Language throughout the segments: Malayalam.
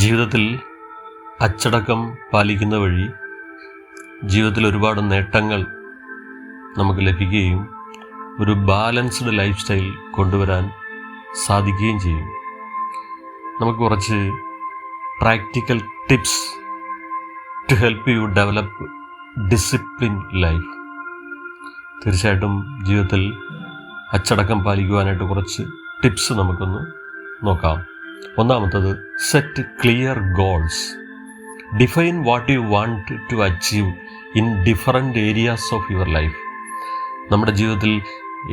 ജീവിതത്തിൽ അച്ചടക്കം പാലിക്കുന്ന വഴി ജീവിതത്തിൽ ഒരുപാട് നേട്ടങ്ങൾ നമുക്ക് ലഭിക്കുകയും ഒരു ബാലൻസ്ഡ് ലൈഫ് സ്റ്റൈൽ കൊണ്ടുവരാൻ സാധിക്കുകയും ചെയ്യും. നമുക്ക് കുറച്ച് practical tips to help you develop discipline life. തീർച്ചയായിട്ടും ജീവിതത്തിൽ അച്ചടക്കം പാലിക്കുവാനായിട്ട് കുറച്ച് ടിപ്സ് നമുക്കൊന്ന് നോക്കാം. ഒന്നാമത്തത്, set clear goals. Define what you want to achieve in different areas of your life. നമ്മുടെ ജീവിതത്തിൽ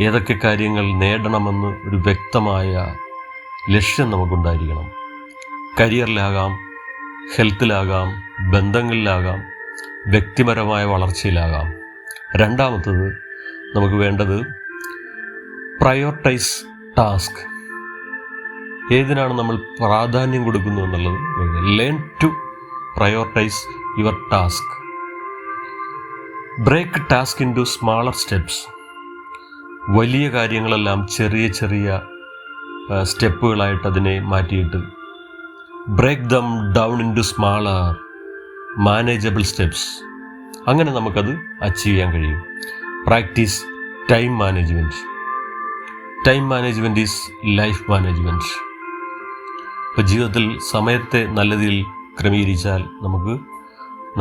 ഏതൊക്കെ കാര്യങ്ങൾ നേടണമെന്ന് ഒരു വ്യക്തമായ ലക്ഷ്യം നമുക്കുണ്ടായിരിക്കണം. കരിയറിലാകാം, ഹെൽത്തിലാകാം, ബന്ധങ്ങളിലാകാം, വ്യക്തിപരമായ വളർച്ചയിലാകാം. രണ്ടാമത്തത് നമുക്ക് വേണ്ടത് പ്രയോറിറ്റൈസ് ടാസ്ക്. ഏതിനാണ് നമ്മൾ പ്രാധാന്യം കൊടുക്കുന്നു എന്നുള്ളത്. Learn to prioritise your task. Break task into smaller steps. വലിയ കാര്യങ്ങളെല്ലാം ചെറിയ ചെറിയ സ്റ്റെപ്പുകളായിട്ട് അതിനെ മാറ്റിയിട്ട് break them down into smaller manageable steps. അങ്ങനെ നമുക്കത് അച്ചീവ് ചെയ്യാൻ കഴിയും. Practise time management. Time management is life management. ഇപ്പോൾ ജീവിതത്തിൽ സമയത്തെ നല്ല രീതിയിൽ ക്രമീകരിച്ചാൽ നമുക്ക്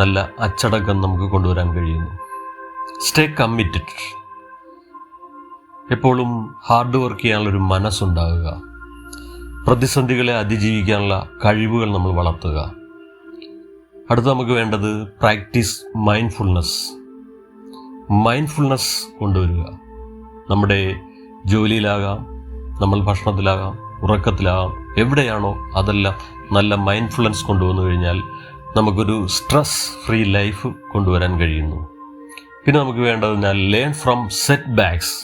നല്ല അച്ചടക്കം നമുക്ക് കൊണ്ടുവരാൻ കഴിയുന്നു. Stay committed. എപ്പോഴും ഹാർഡ് വർക്ക് ചെയ്യാനുള്ളൊരു മനസ്സുണ്ടാകുക. പ്രതിസന്ധികളെ അതിജീവിക്കാനുള്ള കഴിവുകൾ നമ്മൾ വളർത്തുക. അടുത്ത് നമുക്ക് വേണ്ടത് പ്രാക്ടീസ് മൈൻഡ്ഫുൾനെസ്. മൈൻഡ്ഫുൾനെസ് കൊണ്ടുവരിക. നമ്മുടെ ജോലിയിലാകാം, നമ്മൾ ഭക്ഷണത്തിലാകാം, ഉറക്കത്തിലാകാം, എവിടെയാണോ അതെല്ലാം നല്ല മൈൻഡ്ഫുൾനെസ് കൊണ്ടുവന്നു കഴിഞ്ഞാൽ നമുക്കൊരു സ്ട്രെസ് ഫ്രീ ലൈഫ് കൊണ്ടുവരാൻ കഴിയുന്നു. പിന്നെ നമുക്ക് വേണ്ടത് learn from setbacks.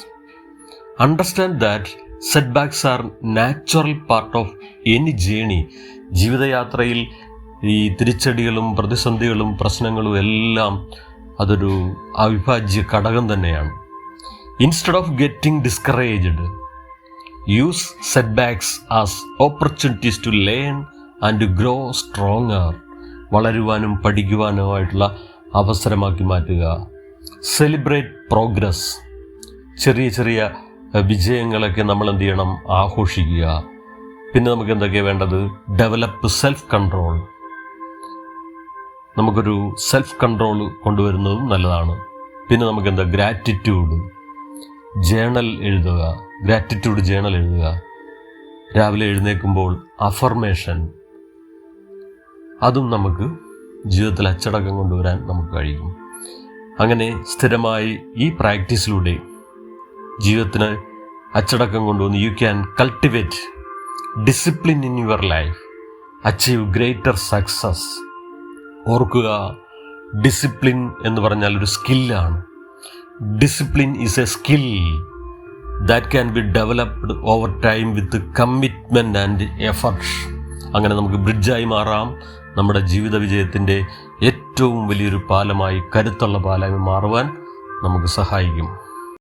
Understand that setbacks are natural part of any journey. ജീവിതയാത്രയിൽ ഈ തിരിച്ചടികളും പ്രതിസന്ധികളും പ്രശ്നങ്ങളും എല്ലാം അതൊരു അവിഭാജ്യ ഘടകം തന്നെയാണ്. Instead of getting discouraged, use setbacks as opportunities to learn and grow stronger. വളരുവാനും പഠിക്കുവാനുമായിട്ടുള്ള അവസരമാക്കി മാറ്റുക. Celebrate progress. ചെറിയ ചെറിയ വിജയങ്ങളൊക്കെ നമ്മൾ എന്ത് ചെയ്യണം? ആഘോഷിക്കുക. പിന്നെ നമുക്ക് എന്തൊക്കെയാണ് വേണ്ടത്? Develop self control. നമുക്കൊരു സെൽഫ് കൺട്രോൾ കൊണ്ടുവരുന്നതും നല്ലതാണ്. പിന്നെ നമുക്കെന്താ? ഗ്രാറ്റിറ്റ്യൂഡ്. ജേണൽ എഴുതുക. ഗ്രാറ്റിറ്റ്യൂഡ് ജേണൽ എഴുതുക. രാവിലെ എഴുന്നേൽക്കുമ്പോൾ അഫർമേഷൻ. അതും നമുക്ക് ജീവിതത്തിൽ അച്ചടക്കം കൊണ്ടുവരാൻ നമുക്ക് കഴിയും. അങ്ങനെ സ്ഥിരമായി ഈ പ്രാക്ടീസിലൂടെ ജീവിതത്തിന് അച്ചടക്കം കൊണ്ടുവന്ന് you can cultivate discipline in your life, achieve greater success. ഓർക്കുക, ഡിസിപ്ലിൻ എന്ന് പറഞ്ഞാൽ ഒരു സ്കില്ലാണ്. Discipline is a skill that can be developed over time with commitment and effort. അങ്ങനെ നമുക്ക് ബ്രിഡ്ജായി മാറാം. നമ്മുടെ ജീവിത വിജയത്തിൻ്റെ ഏറ്റവും വലിയൊരു പാലമായി, കരുത്തുള്ള പാലമായി മാറുവാൻ നമുക്ക് സഹായിക്കും.